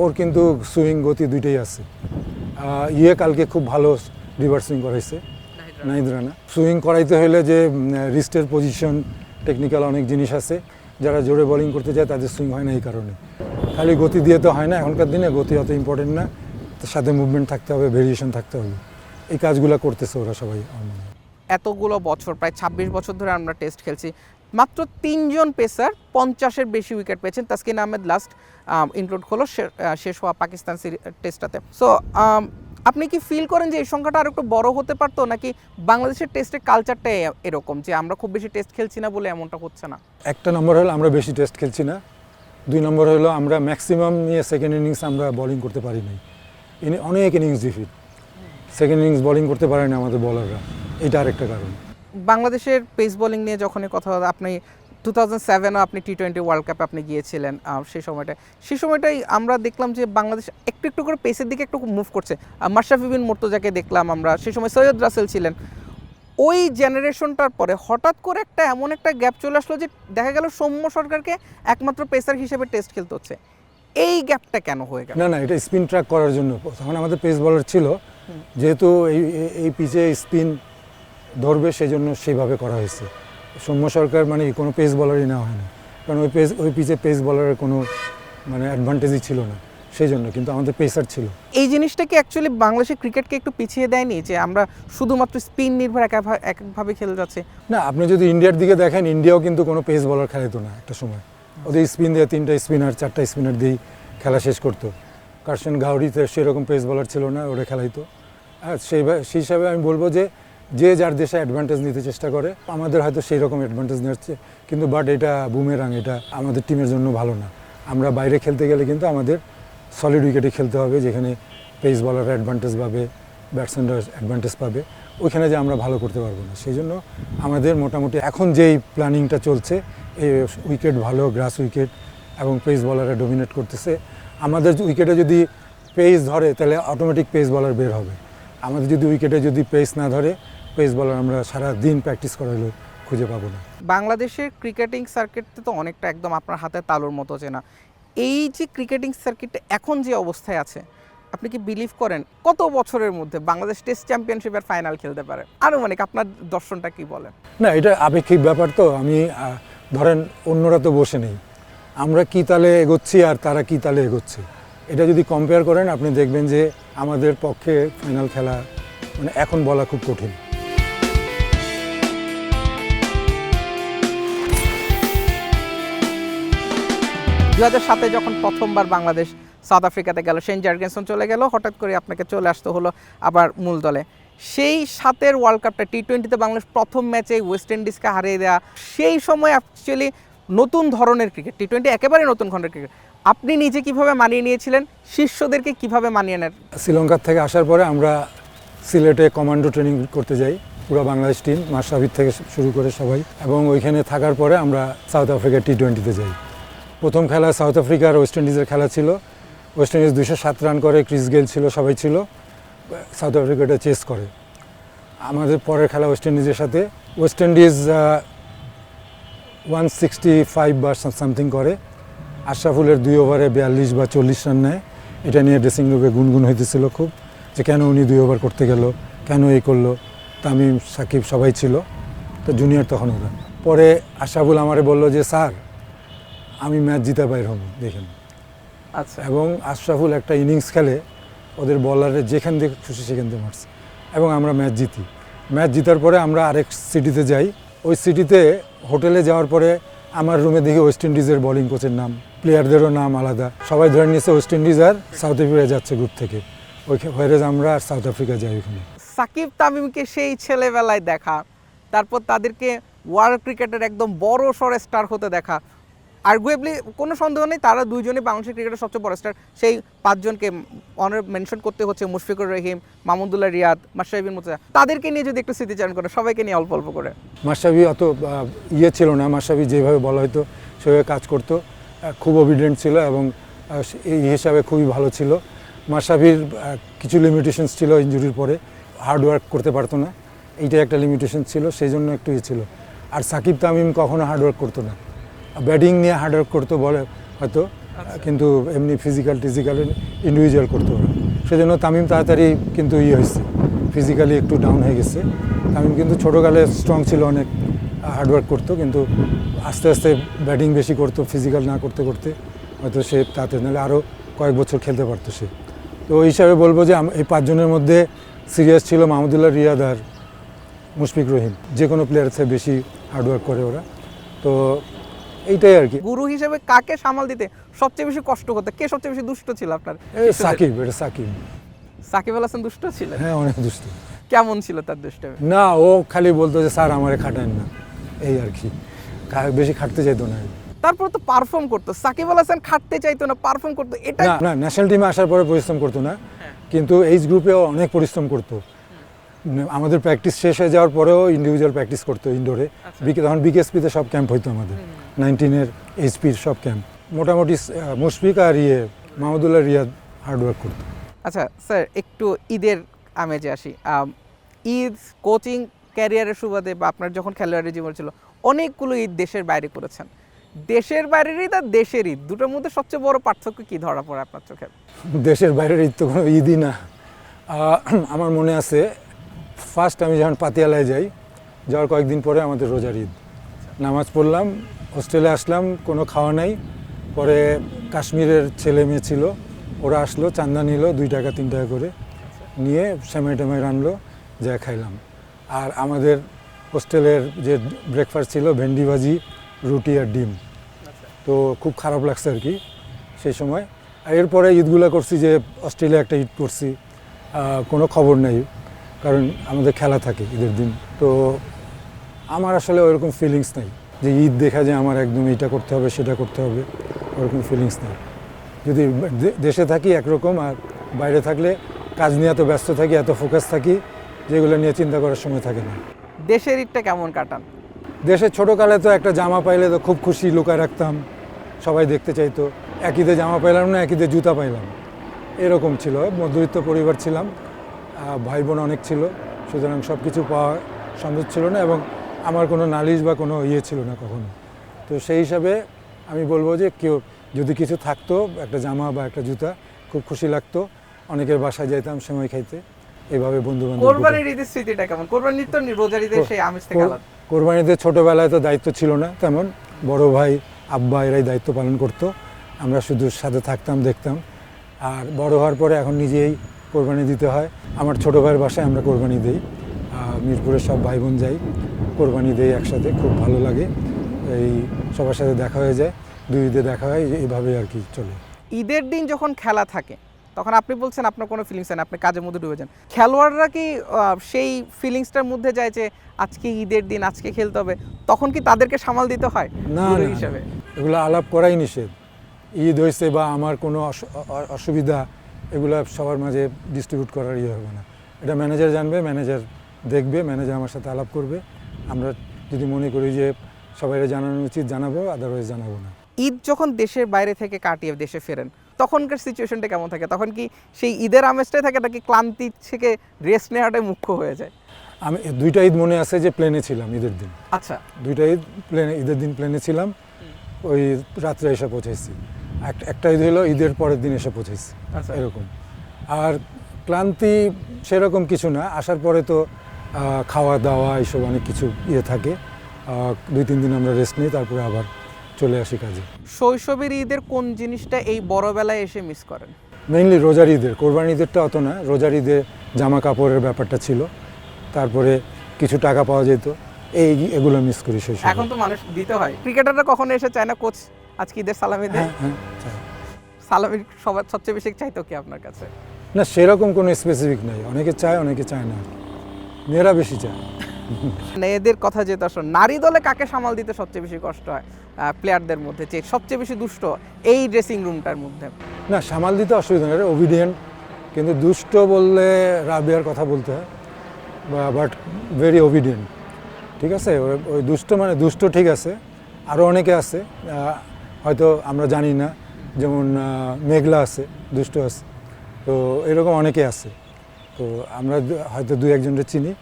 ওর কিন্তু সুইং গতি দুইটাই আছে। কালকে খুব ভালো রিভার্স সুইং করাইছে নাহিদ রানা। সুইং করাইতে হলে যে রিস্টের পজিশন, টেকনিক্যাল অনেক জিনিস আছে, যারা জোরে বোলিং করতে চায় তাদের সুইং হয় না এই কারণে। খালি গতি দিয়ে তো হয় না, এখনকার দিনে গতি অত ইম্পর্টেন্ট না, তার সাথে মুভমেন্ট থাকতে হবে, ভেরিয়েশন থাকতে হবে। এই কাজগুলো করতেছে ওরা সবাই। এতগুলো বছর, প্রায় 26 বছর ধরে আমরা টেস্ট খেলছি, মাত্র 3 জন পেসার 50-এর বেশি উইকেট পেয়েছেন। তাসকিন আহমেদ লাস্ট ইনক্লুড হলো শেষ হওয়া পাকিস্তান টেস্টটাতে। সো আপনি কি ফিল করেন যে এই সংখ্যাটা আর একটু বড় হতে পারতো, নাকি বাংলাদেশের টেস্টের কালচারটা এরকম যে আমরা খুব বেশি টেস্ট খেলছি না বলে এমনটা হচ্ছে না? একটা নম্বর হলো আমরা বেশি টেস্ট খেলছি না, 2 নম্বর হলো আমরা ম্যাক্সিমাম নিয়ে সেকেন্ড ইনিংস আমরা বোলিং করতে পারি নাই। অনেক innings defeat, second innings bowling করতে পারে না আমাদের বোলাররা, এটা আরেকটা কারণ। বাংলাদেশের পেস বোলিং নিয়ে যখনই কথা হয়, আপনি 2007-ও আপনি T20 ওয়ার্ল্ড কাপে আপনি গিয়েছিলেন, সেই সময়টাই আমরা দেখলাম যে বাংলাদেশ একটু একটু করে পেসের দিকে একটু মুভ করছে। মাশরাফি বিন মুর্তজাকে দেখলাম আমরা, সেই সময় সৈয়দ রাসেল ছিলেন। ওই জেনারেশনটার পরে হঠাৎ করে এমন একটা গ্যাপ চলে আসলো যে দেখা গেল সৌম্য সরকারকে একমাত্র পেসার হিসেবে টেস্ট খেলতে হচ্ছে। এই গ্যাপটা কেন হয়ে গেল? না, এটা স্পিন ট্র্যাক করার জন্য। তখন আমাদের পেস বোলার ছিল, যেহেতু এই পিচে স্পিন ধরবে, সেই জন্য সেইভাবে করা হয়েছে। সৌম্য সরকার মানে কোনো পেস বোলারই নেওয়া হয় না, কারণ ওই পিচে পেস বোলারের কোনো মানে অ্যাডভান্টেজই ছিল না, সেই জন্য। কিন্তু আমাদের পেসার ছিল। এই জিনিসটা কি অ্যাকচুয়ালি বাংলাদেশের ক্রিকেটকে একটু পিছিয়ে দেয়নি, যে আমরা শুধুমাত্র স্পিন নির্ভর একভাবে খেলে যাচ্ছে? না, আপনি যদি ইন্ডিয়ার দিকে দেখেন, ইন্ডিয়াও কিন্তু কোনো পেস বোলার খেলাইতো না একটা সময়। ওদের স্পিন দিয়ে 3টা স্পিনার 4টা স্পিনার দিয়েই খেলা শেষ করতো। কার্শন গাউরিতে সেরকম পেস বোলার ছিল না, ওরা খেলাইতো। আর সেই হিসাবে আমি বলবো যে যার দেশে অ্যাডভান্টেজ নিতে চেষ্টা করে, আমাদের হয়তো সেই রকম অ্যাডভান্টেজ নিচ্ছে, কিন্তু বাট এটা বুমেরাং, এটা আমাদের টিমের জন্য ভালো না। আমরা বাইরে খেলতে গেলে কিন্তু আমাদের সলিড উইকেটে খেলতে হবে, যেখানে পেস বলাররা অ্যাডভান্টেজ পাবে, ব্যাটসম্যানরা অ্যাডভান্টেজ পাবে, ওইখানে যে আমরা ভালো করতে পারবো না। সেই জন্য আমাদের মোটামুটি এখন যেই প্ল্যানিংটা চলছে, এই উইকেট ভালো, গ্রাস উইকেট এবং পেস বলাররা ডমিনেট করতেছে। আমাদের উইকেটে যদি পেস ধরে, তাহলে অটোমেটিক পেস বলার বের হবে। আমাদের যদি উইকেটে যদি পেস না ধরে, পেস বলার আমরা সারা দিন প্র্যাকটিস করালে খুঁজে পাবো না। বাংলাদেশের ক্রিকেটিং সার্কিটটা তো অনেকটা একদম আপনার হাতে তালুর মতো চেনা। এই যে ক্রিকেটিং সার্কিটটা এখন যে অবস্থায় আছে, আপনি কি বিলিভ করেন কত বছরের মধ্যে বাংলাদেশ টেস্ট চ্যাম্পিয়নশিপের ফাইনাল খেলতে পারে? আরও অনেক, আপনার দর্শনটা কি বলেন? না, এটা আপেক্ষিক ব্যাপার। তো আমি ধরেন অন্যরা তো বসে নেই, আমরা কী তালে এগোচ্ছি আর তারা কী তালে এগোচ্ছে, এটা যদি কম্পেয়ার করেন আপনি দেখবেন যে আমাদের পক্ষে ফাইনাল খেলা মানে এখন বলা খুব কঠিন। দু 2007-এ যখন প্রথমবার বাংলাদেশ সাউথ আফ্রিকাতে গেল, শেন জার্গেনসন চলে গেল, হঠাৎ করে আপনাকে চলে আসতে হলো আবার মূল দলে। সেই 7-এর ওয়ার্ল্ড কাপটা টি-20-তে বাংলাদেশ প্রথম ম্যাচে ওয়েস্ট ইন্ডিজকে হারিয়ে দেওয়া, সেই সময় অ্যাকচুয়ালি নতুন ধরনের ক্রিকেট, টি-20 একেবারে নতুন ধরনের ক্রিকেট। আপনি নিজে কিভাবে মানিয়ে নিয়েছিলেন, শিষ্যদেরকে কিভাবে মানিয়ে নেন? শ্রীলঙ্কার থেকে আসার পরে আমরা সিলেটে কমান্ডো ট্রেনিং করতে যাই, পুরো বাংলাদেশ টিম, মাশরাফির থেকে শুরু করে সবাই, এবং ওইখানে থাকার পরে আমরা সাউথ আফ্রিকা টি-20-তে যাই। প্রথম খেলা সাউথ আফ্রিকা আর ওয়েস্ট ইন্ডিজের খেলা ছিল। ওয়েস্ট ইন্ডিজ 207 রান করে, ক্রিস গেল ছিল, সবাই ছিল। সাউথ আফ্রিকাটা চেস করে। আমাদের পরের খেলা ওয়েস্ট ইন্ডিজের সাথে, ওয়েস্ট ইন্ডিজ 165 বা সামথিং করে। আশরাফুলের 2 ওভারে 42 বা 40 রান নেয়। এটা নিয়ে ড্রেসিং রুমে গুনগুন হইতেছিল খুব, যে কেন উনি 2 ওভার করতে গেল, কেন এই করলো। তামিম, সাকিব সবাই ছিল, তো জুনিয়র তখন ওরা। পরে আশরাফুল আমারে বলল যে স্যার আমি ম্যাচ জিতে বাইর হব, দেখেন। আচ্ছা, এবং আশরাফুল একটা ইনিংস খেলে, ওদের বলারে যেখান থেকে খুশি সেখান থেকে মারছে, এবং আমরা ম্যাচ জিতি। ম্যাচ জিতার পরে আমরা আরেক সিটিতে যাই। ওই সিটিতে হোটেলে যাওয়ার পরে আমার রুমে দেখি ওয়েস্ট ইন্ডিজের বোলিং কোচের নাম, প্লেয়ারদেরও নাম আলাদা। সবাই ধরে নিয়েছে ওয়েস্ট ইন্ডিজ আর সাউথ আফ্রিকা যাচ্ছে গ্রুপ থেকে, ওইখানে আমরা আর সাউথ আফ্রিকা যাই ওইখানে। সাকিব তামিমকে সেই ছেলেবেলায় দেখা, তারপর তাদেরকে ওয়ার্ল্ড ক্রিকেটের একদম বড় সড় স্টার হতে দেখা, আর্গুয়েবলি কোনো সন্দেহ নেই তারা দুইজনই বাংলাদেশের ক্রিকেটের সবচেয়ে বড় স্টার। সেই 5 জনকে অনার মেনশন করতে হচ্ছে, মুশফিকুর রহিম, মাহমুদুল্লাহ রিয়াদ, মাশরাফি বিন মুর্তজা। তাদেরকে নিয়ে যদি একটু স্মৃতিচারণ করেন, সবাইকে নিয়ে অল্প অল্প করে। মাশরাফি অত ইয়ে ছিল না, মাশরাফি যেভাবে বলা হতো সেভাবে কাজ করতো, খুব অবিডেন্ট ছিল এবং এই হিসাবে খুবই ভালো ছিল। মাশরাফির কিছু লিমিটেশনস ছিল, ইনজুরির পরে হার্ড ওয়ার্ক করতে পারতো না, এইটা একটা লিমিটেশন ছিল, সেই জন্য একটু ইয়ে ছিল। আর সাকিব তামিম কখনো হার্ড ওয়ার্ক করতো না, ব্যাটিং নিয়ে হার্ড ওয়ার্ক করতো বলে হয়তো, কিন্তু এমনি ফিজিক্যাল ইন্ডিভিজুয়াল করতো ওরা। সেজন্য তামিম তাড়াতাড়ি কিন্তু ইয়ে হয়েছে, ফিজিক্যালি একটু ডাউন হয়ে গেছে। তামিম কিন্তু ছোটোকালে স্ট্রং ছিল, অনেক হার্ডওয়ার্ক করতো, কিন্তু আস্তে আস্তে ব্যাটিং বেশি করতো, ফিজিক্যাল না করতে করতে হয়তো সে তাতে নাহলে আরও কয়েক বছর খেলতে পারতো সে। তো ওই হিসাবে বলবো যে এই 5 জনের মধ্যে সিরিয়াস ছিল মাহমুদুল্লাহ রিয়াদ আর মুশফিক রহিম, যে কোনো প্লেয়ারের থেকে বেশি হার্ডওয়ার্ক করে ওরা। তো এইটাই আর কি। গুরু হিসেবে কাকে সামাল দিতে সবচেয়ে বেশি কষ্ট হতো, কে সবচেয়ে বেশি দুষ্ট ছিল আপনার? সাকিব, এটা সাকিব। সাকিব আল হাসান দুষ্ট ছিলেন? হ্যাঁ, অনেক দুষ্ট। কেমন ছিল তার দুষ্টামি? না, ও খালি বলতো যে স্যার আমারে খাটান না, এই আর কি, বেশি খাটতে চাইতো না। তারপর তো পারফর্ম করতো। সাকিব আল হাসান খাটতে চাইতো না, পারফর্ম করতো। এটা না, ন্যাশনাল টিমে আসার পরে পরিশ্রম করতো না, কিন্তু এইজ গ্রুপেও অনেক পরিশ্রম করতো। আমাদের প্র্যাকটিস শেষ হয়ে যাওয়ার পরেও ইন্ডিভিজুয়াল প্র্যাকটিস করতো ইনডোরে। তখন বিকেএসপিতে সব ক্যাম্প হইতো আমাদের, 19-এর এইচপির সব ক্যাম্প। মোটামুটি মুশফিক আর মাহমুদুল্লাহ রিয়াদ হার্ডওয়ার্ক করতো। আচ্ছা স্যার, একটু ঈদের আমেজে আসি। ঈদ কোচিং ক্যারিয়ারের সুবাদে বা আপনার যখন খেলোয়াড়ের জীবন ছিল, অনেকগুলো ঈদ দেশের বাইরে করেছেন। দেশের বাইরের ঈদ আর দেশের ঈদ, দুটোর মধ্যে সবচেয়ে বড় পার্থক্য কি ধরা পড়ে আপনার চোখে? দেশের বাইরের ঈদ তো কোনো ঈদই না। আমার মনে আছে ফার্স্ট আমি যখন পাতিয়ালায় যাই, যাওয়ার কয়েকদিন পরে আমাদের রোজার ঈদ, নামাজ পড়লাম, হোস্টেলে আসলাম, কোনো খাওয়া নাই। পরে কাশ্মীরের ছেলে মেয়ে ছিল, ওরা আসলো, চান্দা নিল 2 টাকা 3 টাকা করে, নিয়ে সেমাই টেমাই রানলো, যা খাইলাম। আর আমাদের হোস্টেলের যে ব্রেকফাস্ট ছিল ভেন্ডি ভাজি, রুটি আর ডিম। তো খুব খারাপ লাগছে আর কি সেই সময়। আর এরপরে ঈদগুলো করছি, যে অস্ট্রেলিয়া একটা ঈদ করছি, কোনো খবর নেই, কারণ আমাদের খেলা থাকে ঈদের দিন। তো আমার আসলে ওইরকম ফিলিংস নেই যে ঈদ দেখা যায় আমার একদম এটা করতে হবে সেটা করতে হবে, ওরকম ফিলিংস নেই। যদি দেশে থাকি একরকম, আর বাইরে থাকলে কাজ নিয়ে এত ব্যস্ত থাকি, এত ফোকাস থাকি, যেগুলো নিয়ে চিন্তা করার সময় থাকে না। দেশের ঈদটা কেমন কাটান? দেশে ছোটোকালে তো একটা জামা পাইলে তো খুব খুশি, লুকায় রাখতাম, সবাই দেখতে চাইতো। এক ঈদে জামা পাইলাম না, এক ঈদে জুতা পাইলাম, এরকম ছিল। মধ্যবিত্ত পরিবার ছিলাম, ভাই বোন অনেক ছিল, সুতরাং সব কিছু পাওয়া সম্ভব ছিল না, এবং আমার কোনো নালিশ বা কোনো ইয়ে ছিল না কখনো। তো সেই হিসাবে আমি বলবো যে কেউ যদি কিছু থাকতো, একটা জামা বা একটা জুতা, খুব খুশি লাগতো। অনেকের বাসায় যেতাম সেমাই খাইতে, এইভাবে বন্ধু বান্ধব। কোরবানির ঈদের স্মৃতিটা কেমন? কোরবানির তো রোজার ঈদের সেই আমেজ থেকে আলাদা। কোরবানিতে ছোটোবেলায় তো দায়িত্ব ছিল না তেমন, বড় ভাই আব্বা এরাই দায়িত্ব পালন করতো, আমরা শুধু সাথে থাকতাম, দেখতাম। আর বড় হওয়ার পরে এখন নিজেই কোরবানি দিতে হয়। আমার ছোটো ভাইয়ের বাসায় আমরা কোরবানি দিই, মিরপুরের সব ভাই বোন যাই, কোরবানি দেই একসাথে, খুব ভালো লাগে। এই সবার সাথে দেখা হয়ে যায়, 2 ঈদে দেখা হয়, এইভাবে আর কি চলে। ঈদের দিন যখন খেলা থাকে তখন আপনি বলছেন আপনার কোনো ফিলিংস নেই, আপনি কাজের মধ্যে ডুবে যান। খেলোয়াড়রা কি সেই ফিলিংসটার মধ্যে যায় যে আজকে ঈদের দিন, আজকে খেলতে হবে, তখন কি তাদেরকে সামাল দিতে হয় না গুরু না, হিসাবে? এগুলো আলাপ করাই নিষেধ। ঈদ হয়েছে বা আমার কোনো অসুবিধা, এগুলো সবার মাঝে ডিস্ট্রিবিউট করার ইয়ে হবে না। এটা ম্যানেজার জানবে, ম্যানেজার দেখবে, ম্যানেজার আমার সাথে আলাপ করবে। আমরা যদি মনে করি যে সবাইকে জানানো উচিত, জানাবো, আদারওয়াইজ জানাবো না। ঈদ যখন দেশের বাইরে থেকে কাটিয়ে দেশে ফেরেন তখনকার সিচুয়েশনটা কেমন থাকে? তখন কি সেই ঈদের আমেজটাই থাকে নাকি ক্লান্তি থেকে রেস্ট নেওয়াটাই মুখ্য হয়ে যায়? আমি 2টা ঈদ মনে আছে যে প্লেনে ছিলাম ঈদের দিন। আচ্ছা, 2টা ঈদ প্লেনে, ঈদের দিন প্লেনে ছিলাম, ওই রাত্রে এসে পৌঁছেছি। একটা ঈদ হলো ঈদের পরের দিন এসে পৌঁছেছি, আচ্ছা। এরকম। আর ক্লান্তি সেরকম কিছু না, আসার পরে তো খাওয়া দাওয়া এইসব অনেক কিছু ইয়ে থাকে। 2-3 দিন আমরা রেস্ট নিই, তারপরে আবার চলে আসি কাজে। শৈশবের ঈদের কোন জিনিসটা এই বড়বেলায় এসে মিস করেন? মেইনলি রোজার ঈদের, কোরবানি ঈদেরটা অত না, রোজার ঈদে জামা কাপড়ের ব্যাপারটা ছিল, তারপরে কিছু টাকা পাওয়া যেত, এগুলো মিস করি শৈশবে। এখন তো মানুষ দিতে হয়। ক্রিকেটাররা কখনো এসে চায় না কোচ আজকে ঈদের সালামি দেয়? হ্যাঁ, চাই। সালামি সবার সবচেয়ে বেশি চাইতো কি আপনার কাছে? না, সেরকম কোনো স্পেসিফিক নেই, অনেকে চায় অনেকে চায় না, মেয়েরা বেশি চায়। এদের কথা যেহেতু আসলে নারী দলে কাকে সামাল দিতে সবচেয়ে বেশি কষ্ট হয় প্লেয়ারদের মধ্যে, যে সবচেয়ে বেশি দুষ্ট এই ড্রেসিং রুমটার মধ্যে? না, সামাল দিতে অসুবিধা নেই, ওবিডিয়েন্ট। কিন্তু দুষ্ট বললে রাবিয়ার কথা বলতে হয়, বাট ভেরি ওবিডিয়েন্ট। ঠিক আছে, ওই দুষ্ট মানে দুষ্ট, ঠিক আছে। আরও অনেকে আছে হয়তো আমরা জানি না, যেমন মেঘলা আছে, দুষ্ট আছে, তো এরকম অনেকে আছে। তো আমরা হয়তো 2-1জনকে চিনি,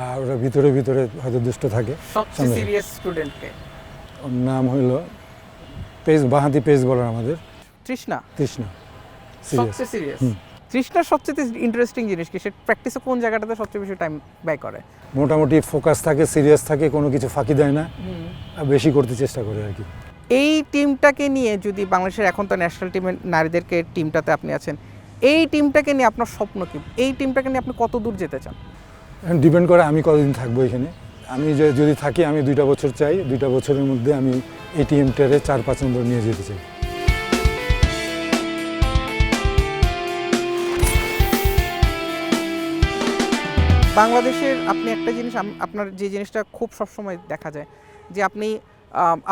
আর ওরা ভিতরে ভিতরে হয়তো দুষ্ট থাকে। সবচেয়ে সিরিয়াস স্টুডেন্টকে? ওর নাম হইল বাঁহাতি পেস বলার আমাদের তৃষ্ণা। সবচেয়ে সিরিয়াস। তৃষ্ণার সবচেয়ে ইন্টারেস্টিং জিনিস কি, সে প্র্যাকটিসে কোন জায়গাটাতে সবচেয়ে বেশি টাইম ব্যয় করে? মোটামুটি ফোকাস থাকে, সিরিয়াস থাকে, কোনো কিছু ফাঁকি দেয় না, বেশি করতে চেষ্টা করে আর কি। এই টিমটাকে নিয়ে যদি বাংলাদেশের, এখন তো ন্যাশনাল টিমের নারীদেরকে টিমটাতে আপনি আছেন, এই টিমটাকে নিয়ে আপনার স্বপ্ন কি? এই টিমটাকে নিয়ে আপনি কত দূর যেতে চান? ডিপেন্ড করে আমি কতদিন থাকবো এখানে। আমি যদি থাকি, আমি 2টা বছর চাই, 2টা বছরের মধ্যে আমি এই টিমটারে 4-5 নম্বর নিয়ে যেতে চাই। বাংলাদেশের আপনি একটা জিনিস, আপনার যে জিনিসটা খুব সবসময় দেখা যায় যে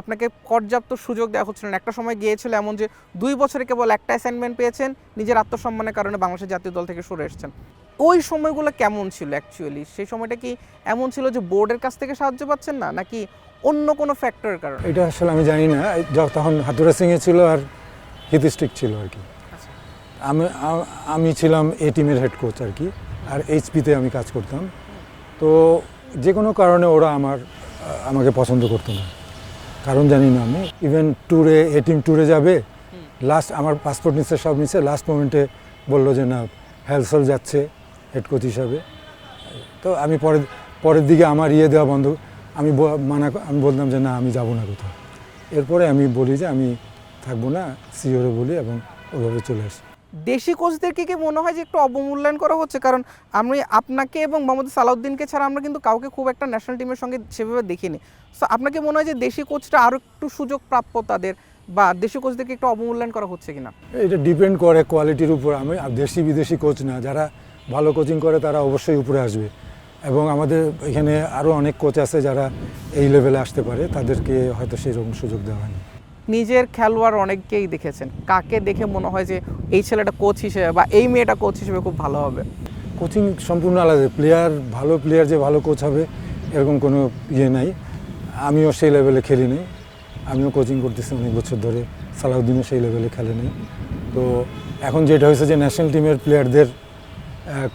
আপনাকে পর্যাপ্ত সুযোগ দেওয়া হচ্ছিল না। একটা সময় গিয়েছিল এমন যে 2 বছরে কেবল একটা অ্যাসাইনমেন্ট পেয়েছেন, নিজের আত্মসম্মানের কারণে বাংলাদেশের জাতীয় দল থেকে সরে এসেছেন। ওই সময়গুলো কেমন ছিল অ্যাকচুয়ালি? সেই সময়টা কি এমন ছিল যে বোর্ডের কাছ থেকে সাহায্য পাচ্ছেন না, নাকি অন্য কোনো ফ্যাক্টরের কারণে? এটা আসলে আমি জানি না, তখন হাতুরা সিংয়ে ছিল আর হিতিস্টিক ছিল আর কি। আমি ছিলাম এ টিমের হেড কোচ আর কি, আর এইচপিতে আমি কাজ করতাম। তো যে কোনো কারণে ওরা আমাকে পছন্দ করতো না, কারণ জানি না আমি। ইভেন ট্যুরে, এ টিম ট্যুরে যাবে, লাস্ট আমার পাসপোর্ট নিচ্ছে, সব নিচ্ছে, লাস্ট মোমেন্টে বললো যে না, হেলসল যাচ্ছে হেড কোচ হিসাবে। তো আমি পরের দিকে আমার দেওয়া বন্ধ, আমি বলতাম যে না, আমি যাব না কোথাও। এরপরে আমি বলি যে আমি থাকবো না, সিওরে বলি, এবং ওভাবে চলে আসি। দেশি কোচদেরকে কি মনে হয় যে একটু অবমূল্যায়ন করা হচ্ছে? কারণ আমি আপনাকে এবং মোহাম্মদ সালাউদ্দিনকে ছাড়া আমরা কিন্তু কাউকে খুব একটা ন্যাশনাল টিমের সঙ্গে সেভাবে দেখিনি। সো আপনাকে মনে হয় যে দেশি কোচটা আরও একটু সুযোগ প্রাপ্য তাদের, বা দেশি কোচদেরকে একটু অবমূল্যায়ন করা হচ্ছে কিনা? এটা ডিপেন্ড করে কোয়ালিটির উপর। আমি দেশি বিদেশি কোচ না, যারা ভালো কোচিং করে তারা অবশ্যই উপরে আসবে, এবং আমাদের এখানে আরও অনেক কোচ আছে যারা এই লেভেলে আসতে পারে, তাদেরকে হয়তো সেরকম সুযোগ দেওয়া হয়নি। নিজের খেলোয়াড় অনেককেই দেখেছেন, কাকে দেখে মনে হয় যে এই ছেলেটা কোচ হিসেবে বা এই মেয়েটা কোচ হিসেবে খুব ভালো হবে? কোচিং সম্পূর্ণ আলাদা, ভালো প্লেয়ার যে ভালো কোচ হবে এরকম কোনো ইয়ে নাই। আমিও সেই লেভেলে খেলি নাই, আমিও কোচিং করতেছি অনেক বছর ধরে, সালাউদ্দিনও সেই লেভেলে খেলে নেই। তো এখন যেটা হয়েছে যে ন্যাশনাল টিমের প্লেয়ারদের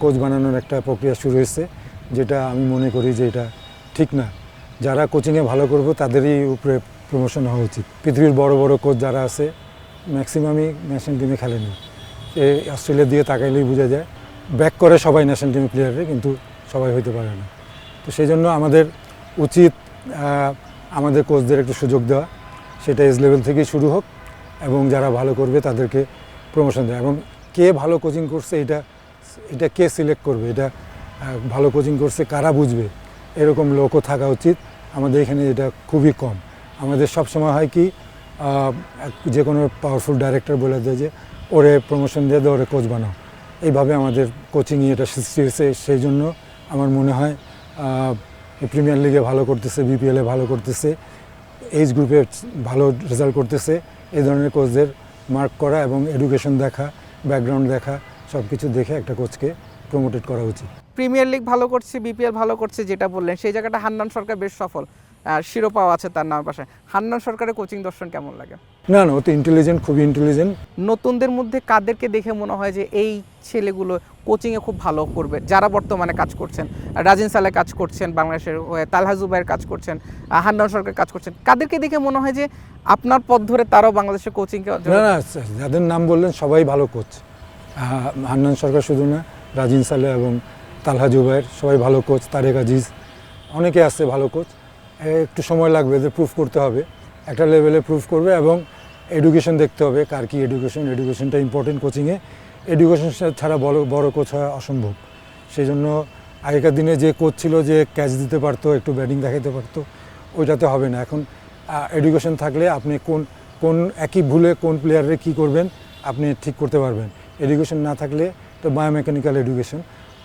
কোচ বানানোর একটা প্রক্রিয়া শুরু হয়েছে, যেটা আমি মনে করি যে এটা ঠিক না, যারা কোচিংয়ে ভালো করবো তাদেরই উপরে প্রমোশন হওয়া উচিত। পৃথিবীর বড় বড় কোচ যারা আছে ম্যাক্সিমামই ন্যাশনাল টিমে খেলেনি। অস্ট্রেলিয়া দিয়ে তাকাইলেই বোঝা যায়, ব্যাক করে সবাই ন্যাশনাল টিমের প্লেয়ারে, কিন্তু সবাই হইতে পারে না। তো সেই জন্য আমাদের উচিত আমাদের কোচদের একটু সুযোগ দেওয়া, সেটা এজ লেভেল থেকেই শুরু হোক, এবং যারা ভালো করবে তাদেরকে প্রমোশন দেওয়া। এবং কে ভালো কোচিং করছে এটা কে সিলেক্ট করবে, এটা ভালো কোচিং করছে কারা বুঝবে, এরকম লোকও থাকা উচিত। আমাদের এখানে এটা খুবই কম। আমাদের সবসময় হয় কি, যে কোনো পাওয়ারফুল ডাইরেক্টর বলে দেয় যে ওরে প্রমোশন দিয়ে দেয়, ওরে কোচ বানাও। এইভাবে আমাদের কোচিংয়ে এটা সৃষ্টি হয়েছে। সেই জন্য আমার মনে হয় প্রিমিয়ার লিগে ভালো করতেছে, বিপিএলে ভালো করতেছে, এইজ গ্রুপে ভালো রেজাল্ট করতেছে। এই ধরনের কোচদের মার্ক করা এবং এডুকেশন দেখা, ব্যাকগ্রাউন্ড দেখা, সব কিছু দেখে একটা কোচকে প্রমোটেড করা উচিত। প্রিমিয়ার লিগ ভালো করছে, বিপিএল ভালো করছে যেটা বললেন, সেই জায়গাটা হান্নান সরকার বেশ সফল, শিরোপাও আছে তার নামের পাশে। হান্নান সরকারের কোচিং দর্শন কেমন লাগে? না, ও তো ইন্টেলিজেন্ট, খুবই ইন্টেলিজেন্ট। নতুনদের মধ্যে কাদেরকে দেখে মনে হয় যে এই ছেলেগুলো কোচিংয়ে খুব ভালো করবে, যারা বর্তমানে কাজ করছেন? রাজিন সালে কাজ করছেন বাংলাদেশের হয়ে, তালহা জুবাইর কাজ করছেন, হান্নান সরকার কাজ করছেন, কাদেরকে দেখে মনে হয় যে আপনার পথ ধরে তারাও বাংলাদেশের কোচিংকে? না, যাদের নাম বললেন সবাই ভালো কোচ। হান্নান সরকার শুধু না, রাজিন সালে এবং তালহা জুবাইর সবাই ভালো কোচ। তারেক আজিজ, অনেকে আছে ভালো কোচ। একটু সময় লাগবে, এদের প্রুফ করতে হবে, একটা লেভেলে প্রুফ করবে, এবং এডুকেশন দেখতে হবে কার কী এডুকেশনটা ইম্পর্টেন্ট কোচিংয়ে। এডুকেশন ছাড়া বড় কোচ হওয়া অসম্ভব। সেই জন্য আগেকার দিনে যে কোচ ছিল, যে ক্যাচ দিতে পারতো, একটু ব্যাটিং দেখাতে পারতো, ওইটাতে হবে না। এখন এডুকেশন থাকলে আপনি কোন একই ভুলে কোন প্লেয়ারে কী করবেন আপনি ঠিক করতে পারবেন। এডুকেশন না থাকলে তো বায়োমেকানিক্যাল এডুকেশন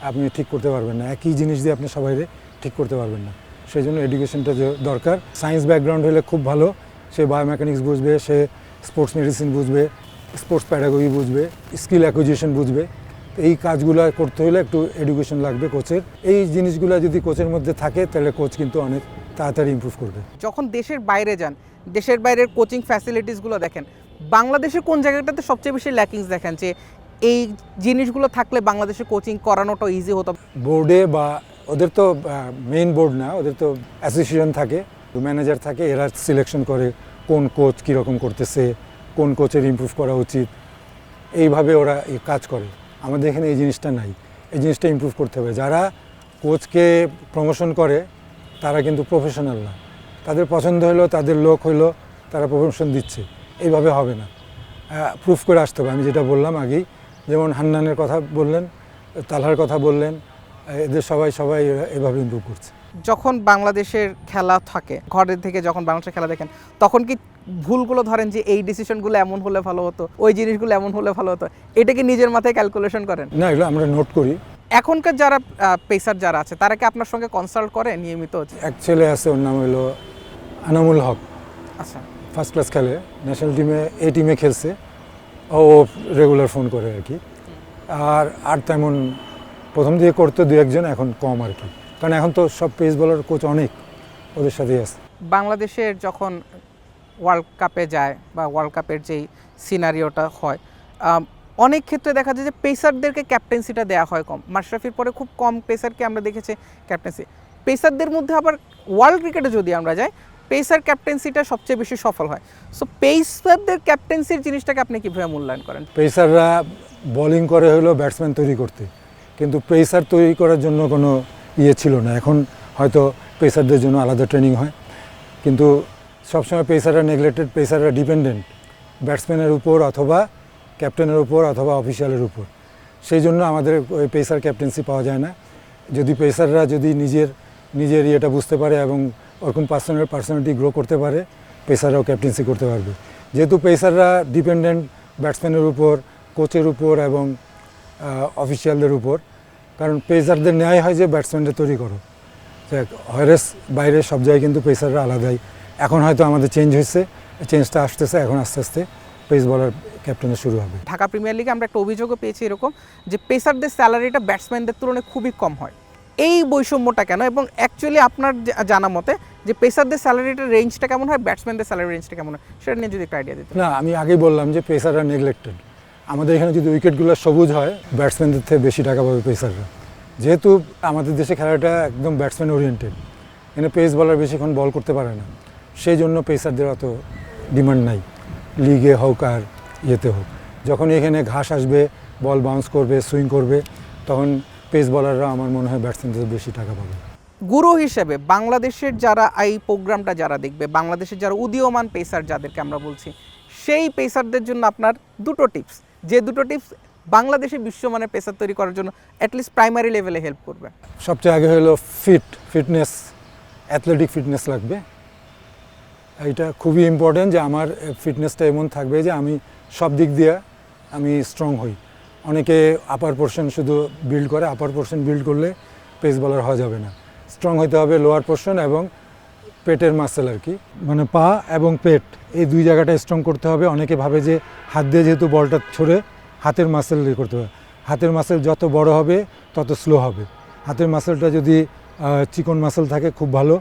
আপনি ঠিক করতে পারবেন না, একই জিনিস দিয়ে আপনি সবাইরে ঠিক করতে পারবেন না। সেই জন্য এডুকেশনটা দরকার। সায়েন্স ব্যাকগ্রাউন্ড হলে খুব ভালো, সে বায়োমেকানিক্স বুঝবে, সে স্পোর্টস মেডিসিন বুঝবে, স্পোর্টস প্যাডাগজি বুঝবে, স্কিল অ্যাকুইজিশন বুঝবে। এই কাজগুলো করতে হলে একটু এডুকেশন লাগবে কোচের। এই জিনিসগুলো যদি কোচের মধ্যে থাকে তাহলে কোচ কিন্তু অনেক তাড়াতাড়ি ইমপ্রুভ করবে। যখন দেশের বাইরে যান, দেশের বাইরের কোচিং ফ্যাসিলিটিসগুলো দেখেন, বাংলাদেশের কোন জায়গাটাতে সবচেয়ে বেশি ল্যাকিংস দেখেন যে এই জিনিসগুলো থাকলে বাংলাদেশে কোচিং করানোটা ইজি হতো? বোর্ডে বা ওদের তো মেইন বোর্ড না, ওদের তো অ্যাসোসিয়েশন থাকে, ম্যানেজার থাকে, এরা সিলেকশন করে কোন কোচ কীরকম করতেছে, কোন কোচের ইমপ্রুভ করা উচিত, এইভাবে ওরা কাজ করে। আমাদের এখানে এই জিনিসটা নাই, এই জিনিসটা ইমপ্রুভ করতে হবে। যারা কোচকে প্রমোশন করে তারা কিন্তু প্রফেশনাল না, তাদের পছন্দ হলো, তাদের লোক হইলো, তারা প্রমোশন দিচ্ছে, এইভাবে হবে না। প্রুফ করে আসতে হবে। আমি যেটা বললাম আগেই, যেমন হান্নানের কথা বললেন, তালহার কথা বললেন, এদের সবাই এভাবে ইমপ্রুভ করছে। যখন বাংলাদেশের খেলা থাকে, ঘরের থেকে যখন বাংলাদেশের খেলা দেখেন, তখন কি ভুলগুলো ধরেন যে এই ডিসিশনগুলো এমন হলে ভালো হতো, ওই জিনিসগুলো এমন হলে ভালো হতো, এটাকে নিজের মাথায় ক্যালকুলেশন করেন? না, এগুলো আমরা নোট করি। এখনকার যারা পেসার যারা আছে তারা কি আপনার সঙ্গে কনসাল্ট করে নিয়মিত? এক ছেলে আছে, ওর নাম হলো আনামুল হক। আচ্ছা, ফার্স্ট ক্লাস খেলে, ন্যাশনাল টিমে, এই টিমে খেলছে। ও রেগুলার ফোন করে আর কি। আর তেমন প্রথম দিকে করতো দু একজন, এখন কম আর কি, কারণ এখন তো সব পেস বলার কোচ অনেক ওদের সাথেই আছে। বাংলাদেশের যখন ওয়ার্ল্ড কাপে যায় বা ওয়ার্ল্ড কাপের যেই সিনারিওটা হয়, অনেক ক্ষেত্রে দেখা যায় যে পেসারদেরকে ক্যাপ্টেন্সিটা দেওয়া হয় কম। মাশরাফির পরে খুব কম পেসারকে আমরা দেখেছি ক্যাপ্টেন্সি। পেসারদের মধ্যে আবার ওয়ার্ল্ড ক্রিকেটে যদি আমরা যাই, পেসার ক্যাপ্টেন্সিটা সবচেয়ে বেশি সফল হয়। সো পেসারদের ক্যাপ্টেন্সির জিনিসটাকে আপনি কীভাবে মূল্যায়ন করেন? পেসাররা বোলিং করে হলো ব্যাটসম্যান তৈরি করতে, কিন্তু পেসার তৈরি করার জন্য কোনো ছিল না। এখন হয়তো পেসারদের জন্য আলাদা ট্রেনিং হয়, কিন্তু সবসময় পেসাররা নেগলেক্টেড, পেসাররা ডিপেন্ডেন্ট ব্যাটসম্যানের উপর অথবা ক্যাপ্টেনের উপর অথবা অফিসিয়ালের উপর। সেই জন্য আমাদের ওই পেসার ক্যাপ্টেন্সি পাওয়া যায় না। যদি পেসাররা যদি নিজের ইয়েটা বুঝতে পারে এবং ওরকম পার্সোনালিটি গ্রো করতে পারে, পেসাররাও ক্যাপ্টেন্সি করতে পারবে। যেহেতু পেসাররা ডিপেন্ডেন্ট ব্যাটসম্যানের উপর, কোচের উপর এবং অফিসিয়ালদের উপর, কারণ পেসারদের ন্যায় হয় যে ব্যাটসম্যানদের তৈরি করো, হয়রেস বাইরে সব জায়গায় কিন্তু পেসাররা আলাদাই। এখন হয়তো আমাদের চেঞ্জ হয়েছে, চেঞ্জটা আসতেছে, এখন আস্তে আস্তে পেস বলার ক্যাপ্টেনের শুরু হবে। ঢাকা প্রিমিয়ার লিগে আমরা একটা অভিযোগও পেয়েছি এরকম যে পেসারদের স্যালারিটা ব্যাটসম্যানদের তুলনায় খুবই কম হয়। এই বৈষম্যটা কেন, এবং অ্যাকচুয়ালি আপনার জানা মতে যে পেসারদের স্যালারিটার রেঞ্জটা কেমন হয়, ব্যাটসম্যানদের স্যালারি রেঞ্জটা কেমন হয়, সেটা নিয়ে যদি একটা আইডিয়া দিতে। না, আমি আগেই বললাম যে পেসাররা নেগলেক্টেড। আমাদের এখানে যদি উইকেটগুলো সবুজ হয়, ব্যাটসম্যানদের থেকে বেশি টাকা পাবে পেসাররা। যেহেতু আমাদের দেশে খেলাটা একদম ব্যাটসম্যান ওরিয়েন্টেড, এখানে পেস বলার বেশিক্ষণ বল করতে পারে না, সেই জন্য পেসারদের অত ডিমান্ড নাই লিগে হোক আর ইয়েতে হোক। যখন এখানে ঘাস আসবে, বল বাউন্স করবে, সুইং করবে, তখন পেস বলাররা আমার মনে হয় ব্যাটসম্যানদের বেশি টাকা পাবে। গুরু হিসেবে বাংলাদেশের যারা এই প্রোগ্রামটা যারা দেখবে, বাংলাদেশের যারা উদীয়মান পেসার যাদেরকে আমরা বলছি, সেই পেসারদের জন্য আপনার দুটো টিপস, যে দুটো টিপস বাংলাদেশে বিশ্বমানের পেসার তৈরি করার জন্য অ্যাটলিস্ট প্রাইমারি লেভেলে হেল্প করবে। সবচেয়ে আগে হলো ফিটনেস, অ্যাথলেটিক ফিটনেস লাগবে। এটা খুবই ইম্পর্টেন্ট যে আমার ফিটনেসটা এমন থাকবে যে আমি সব দিক দিয়ে আমি স্ট্রং হই। অনেকে আপার পোর্শন শুধু বিল্ড করে, আপার পোর্শন বিল্ড করলে পেস বলার হওয়া যাবে না। স্ট্রং হতে হবে লোয়ার পোর্শন এবং পেটের মাসেল আর কি, মানে পা এবং পেট, এই দুই জায়গাটা স্ট্রং করতে হবে। অনেকে ভাবে যে হাত দিয়ে যেহেতু বলটা ছড়ে হাতের মাসেল করতে হবে, হাতের মাসেল যত বড় হবে তত স্লো হবে। হাতের মাসেলটা যদি চিকন মাসেল থাকে খুব ভালো,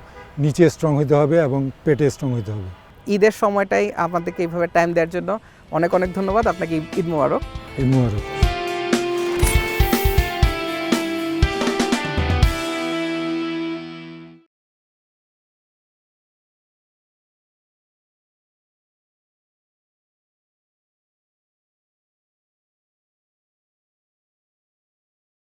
নিচে স্ট্রং হতে হবে এবং পেটে স্ট্রং হতে হবে। ঈদের সময়টাই আমাদেরকে এইভাবে টাইম দেওয়ার জন্য অনেক অনেক ধন্যবাদ আপনাকে। ঈদ মোবারক। এই মুহূর্তে